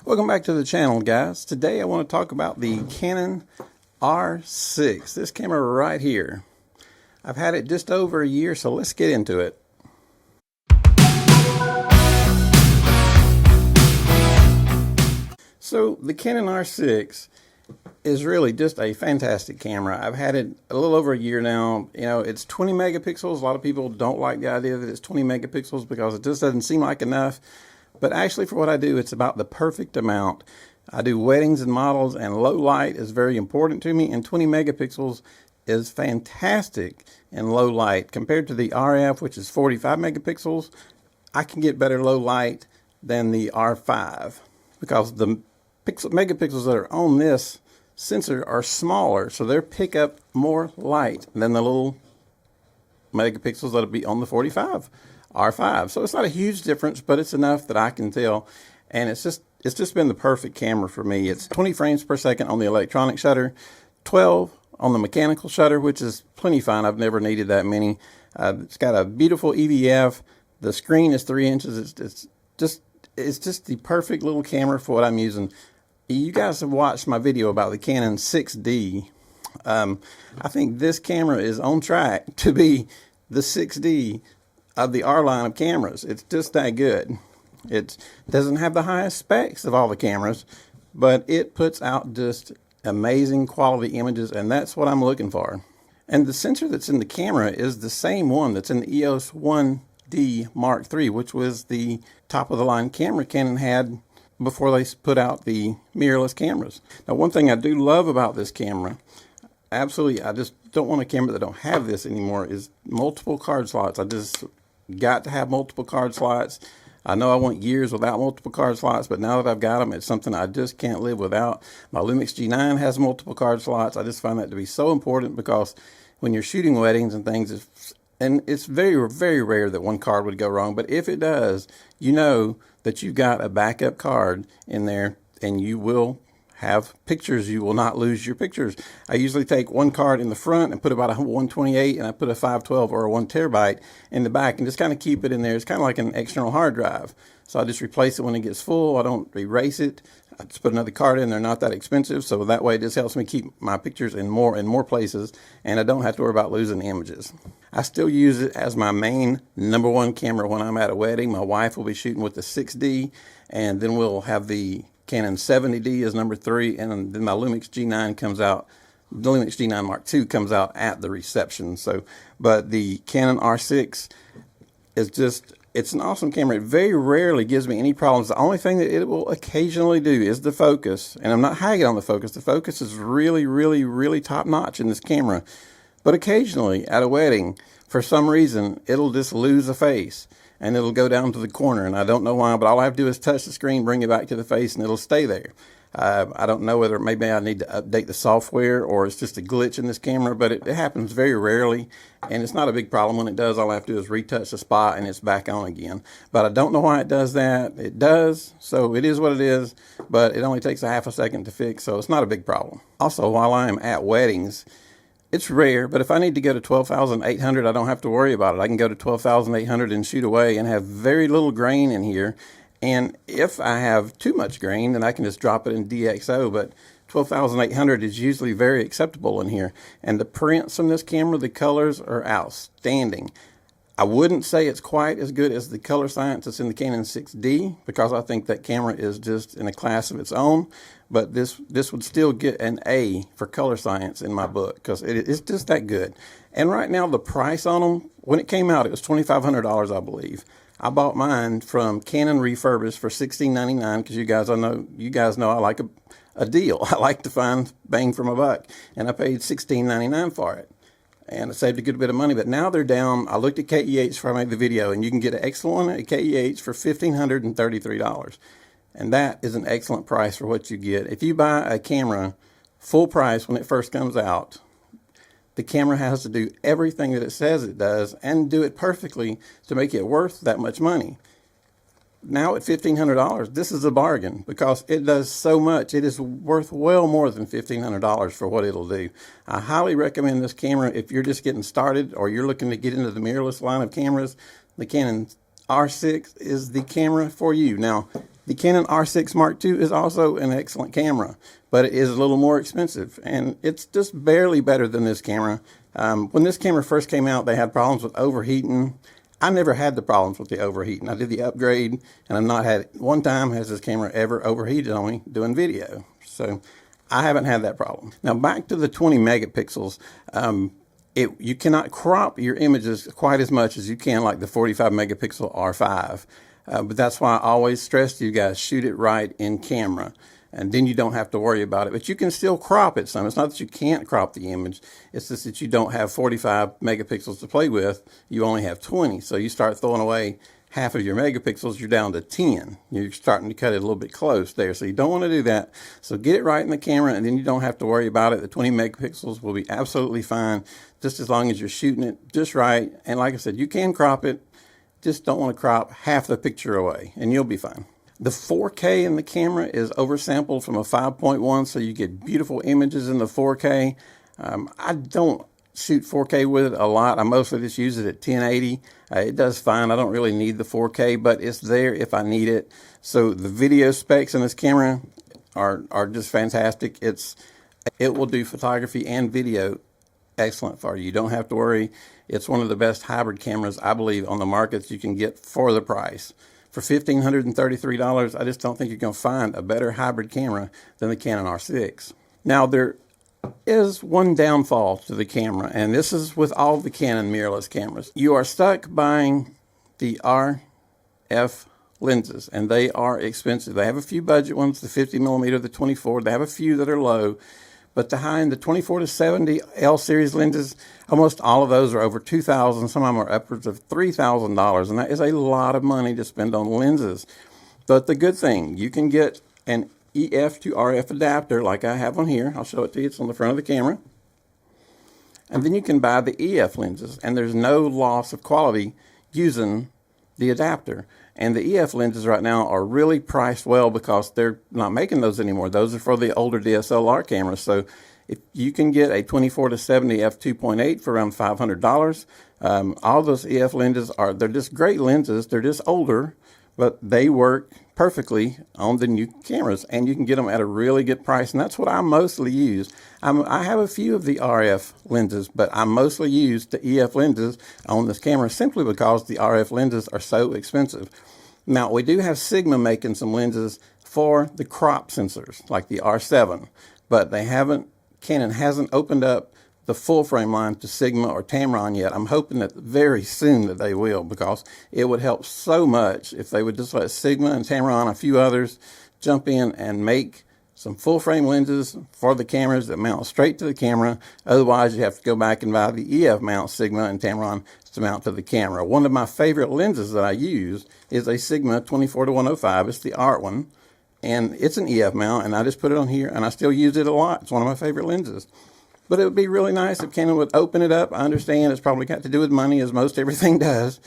Welcome back to the channel, guys. Today I want to talk about the Canon R6. This camera right here. I've had it just over a year, so let's get into it. So the Canon R6 is really just a fantastic camera. I've had it a little over a year now. You know, it's 20 megapixels. A lot of people don't like the idea that it's 20 megapixels because it just doesn't seem like enough. But actually, for what I do, it's about the perfect amount. I do weddings and models, and low light is very important to me, and 20 megapixels is fantastic in low light. Compared to the RF, which is 45 megapixels, I can get better low light than the R5 because the megapixels that are on this sensor are smaller, so they pick up more light than the little megapixels that'll be on the 45 R5. So it's not a huge difference, but it's enough that I can tell, and it's just been the perfect camera for me. It's 20 frames per second on the electronic shutter, 12 on the mechanical shutter, which is plenty fine. I've never needed that many. It's got a beautiful EVF. The screen is 3 inches. It's just the perfect little camera for what I'm using. You guys have watched my video about the Canon 6D. I think this camera is on track to be the 6D of the R line of cameras. It's just that good. It doesn't have the highest specs of all the cameras, but it puts out just amazing quality images, and that's what I'm looking for. And the sensor that's in the camera is the same one that's in the EOS 1D Mark III, which was the top of the line camera Canon had before they put out the mirrorless cameras. Now, one thing I do love about this camera, absolutely, I just don't want a camera that don't have this anymore, is multiple card slots. I just got to have multiple card slots. I know I went years without multiple card slots, but now that I've got them, it's something I just can't live without. My Lumix G9 has multiple card slots. I just find that to be so important because when you're shooting weddings and things, it's very, very rare that one card would go wrong, but if it does, you know that you've got a backup card in there and you will have pictures. You will not lose your pictures. I usually take one card in the front and put about a 128, and I put a 512 or a 1 terabyte in the back and just kind of keep it in there. It's kind of like an external hard drive. So I just replace it when it gets full. I don't erase it. I just put another card in. They're not that expensive, so that way it just helps me keep my pictures in more places, and I don't have to worry about losing images. I still use it as my main #1 camera when I'm at a wedding. My wife will be shooting with the 6D, and then we'll have the Canon 70D as #3, and then my Lumix G9 comes out. The Lumix G9 Mark II comes out at the reception. So, but the Canon R6 is it's an awesome camera. It very rarely gives me any problems. The only thing that it will occasionally do is the focus, and I'm not hagging on the focus. The focus is really, really, really top notch in this camera. But occasionally at a wedding, for some reason, it'll just lose a face, and it'll go down to the corner, and I don't know why, but all I have to do is touch the screen, bring it back to the face, and it'll stay there. I don't know whether maybe I need to update the software or it's just a glitch in this camera, but it happens very rarely, and it's not a big problem. When it does, all I have to do is retouch the spot, and it's back on again. But I don't know why it does that. It does, so it is what it is, but it only takes a half a second to fix, so it's not a big problem. Also, while I am at weddings, it's rare, but if I need to go to 12,800, I don't have to worry about it. I can go to 12,800 and shoot away and have very little grain in here. And if I have too much grain, then I can just drop it in DxO, but 12,800 is usually very acceptable in here. And the prints from this camera, the colors are outstanding. I wouldn't say it's quite as good as the color science that's in the Canon 6D because I think that camera is just in a class of its own, but this would still get an A for color science in my book because it's just that good. And right now the price on them, when it came out, it was $2,500, I believe. I bought mine from Canon refurbished for $16.99 because you guys know I like a deal. I like to find bang for my buck, and I paid $16.99 for it. And I saved a good bit of money, but now they're down. I looked at KEH before I made the video, and you can get an excellent one at KEH for $1,533. And that is an excellent price for what you get. If you buy a camera full price when it first comes out, the camera has to do everything that it says it does and do it perfectly to make it worth that much money. Now at $1,500, this is a bargain because it does so much. It is worth well more than $1,500 for what it'll do. I highly recommend this camera if you're just getting started or you're looking to get into the mirrorless line of cameras. The Canon R6 is the camera for you. Now, The Canon R6 Mark II is also an excellent camera, but it is a little more expensive, and it's just barely better than this camera. When this camera first came out, they had problems with overheating. I never had the problems with the overheating. I did the upgrade, and I've not had one time has this camera ever overheated on me doing video. So I haven't had that problem. Now back to the 20 megapixels. You cannot crop your images quite as much as you can like the 45 megapixel R5. But that's why I always stress to you guys, shoot it right in camera. And then you don't have to worry about it. But you can still crop it some. It's not that you can't crop the image. It's just that you don't have 45 megapixels to play with. You only have 20. So you start throwing away half of your megapixels, you're down to 10. You're starting to cut it a little bit close there. So you don't want to do that. So get it right in the camera, and then you don't have to worry about it. The 20 megapixels will be absolutely fine, just as long as you're shooting it just right. And like I said, you can crop it. Just don't want to crop half the picture away, and you'll be fine. The 4K in the camera is oversampled from a 5.1, so you get beautiful images in the 4K. I don't shoot 4K with it a lot. I mostly just use it at 1080. It does fine. I don't really need the 4K, but it's there if I need it. So the video specs in this camera are just fantastic. It will do photography and video excellent for you. You don't have to worry. It's one of the best hybrid cameras, I believe, on the market that you can get for the price. For $1,533, I just don't think you're going to find a better hybrid camera than the Canon R6. Now, there is one downfall to the camera, and this is with all the Canon mirrorless cameras. You are stuck buying the RF lenses, and they are expensive. They have a few budget ones, the 50mm, the 24. They have a few that are low. But the high end, the 24 to 70 L series lenses, almost all of those are over $2,000. Some of them are upwards of $3,000, and that is a lot of money to spend on lenses. But the good thing, you can get an EF to RF adapter like I have on here. I'll show it to you. It's on the front of the camera. And then you can buy the EF lenses, and there's no loss of quality using the adapter. And the EF lenses right now are really priced well because they're not making those anymore. Those are for the older DSLR cameras. So if you can get a 24 to 70 f2.8 for around $500, all those EF lenses they're just great lenses. They're just older, but they work perfectly on the new cameras, and you can get them at a really good price. And that's what I mostly use. I have a few of the RF lenses, but I mostly use the EF lenses on this camera simply because the RF lenses are so expensive. Now, we do have Sigma making some lenses for the crop sensors, like the R7, but Canon hasn't opened up the full frame line to Sigma or Tamron yet. I'm hoping that very soon that they will, because it would help so much if they would just let Sigma and Tamron, a few others, jump in and make some full frame lenses for the cameras that mount straight to the camera. Otherwise, you have to go back and buy the EF mount Sigma and Tamron to mount to the camera. One of my favorite lenses that I use is a Sigma 24 to 105. It's the art one, and it's an EF mount, and I just put it on here, and I still use it a lot. It's one of my favorite lenses. But it would be really nice if Canon would open it up. I understand it's probably got to do with money, as most everything does.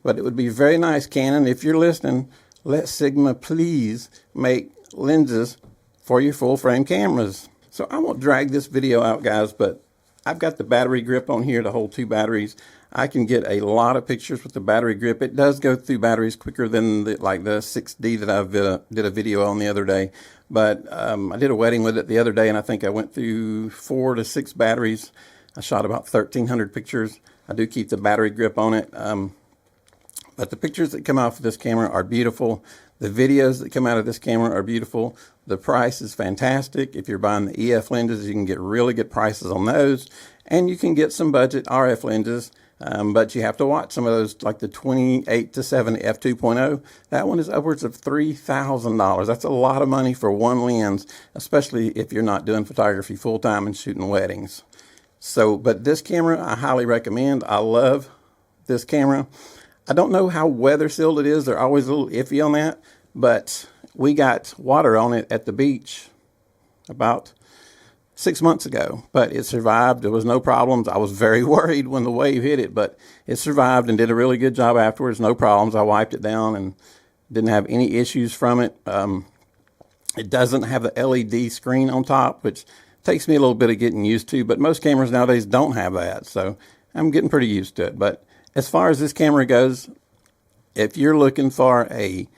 But it would be very nice, Canon, if you're listening, let Sigma please make lenses for your full frame cameras. So I won't drag this video out, guys, but I've got the battery grip on here to hold 2 batteries. I can get a lot of pictures with the battery grip. It does go through batteries quicker than the 6D that I did a video on the other day. But I did a wedding with it the other day, and I think I went through 4 to 6 batteries. I shot about 1,300 pictures. I do keep the battery grip on it. But the pictures that come out of this camera are beautiful. The videos that come out of this camera are beautiful. The price is fantastic. If you're buying the EF lenses, you can get really good prices on those. And you can get some budget RF lenses. But you have to watch some of those, like the 28 to 70 f2.0. That one is upwards of $3,000. That's a lot of money for one lens, especially if you're not doing photography full time and shooting weddings. So, but this camera I highly recommend. I love this camera. I don't know how weather sealed it is. They're always a little iffy on that, but we got water on it at the beach about 6 months ago, but it survived. There was no problems. I was very worried when the wave hit it, but it survived and did a really good job afterwards. No problems. I wiped it down and didn't have any issues from it. It doesn't have the LED screen on top, which takes me a little bit of getting used to, but most cameras nowadays don't have that, so I'm getting pretty used to it. But as far as this camera goes, if you're looking for a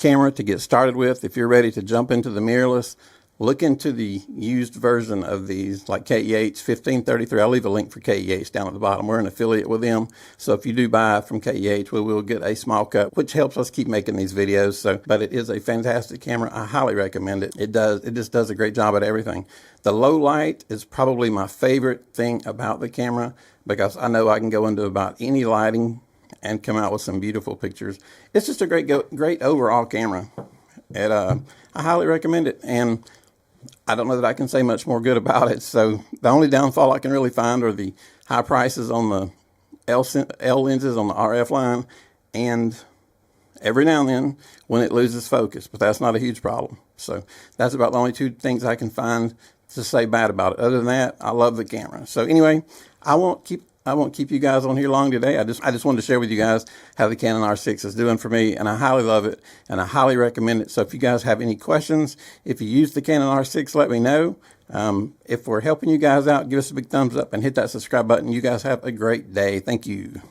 camera to get started with. If you're ready to jump into the mirrorless, look into the used version of these, like KEH 1533. I'll leave a link for KEH down at the bottom. We're an affiliate with them, so if you do buy from KEH, we will get a small cut, which helps us keep making these videos. But it is a fantastic camera. I highly recommend it. It just does a great job at everything. The low light is probably my favorite thing about the camera, because I know I can go into about any lighting and come out with some beautiful pictures. It's just a great overall camera. I highly recommend it, and I don't know that I can say much more good about it. So the only downfall I can really find are the high prices on the L lenses on the RF line, and every now and then when it loses focus, but that's not a huge problem. So that's about the only two things I can find to say bad about it. Other than that, I love the camera. So anyway, I won't keep you guys on here long today. I just wanted to share with you guys how the Canon R6 is doing for me, and I highly love it, and I highly recommend it. So if you guys have any questions, if you use the Canon R6, let me know. If we're helping you guys out, give us a big thumbs up and hit that subscribe button. You guys have a great day. Thank you.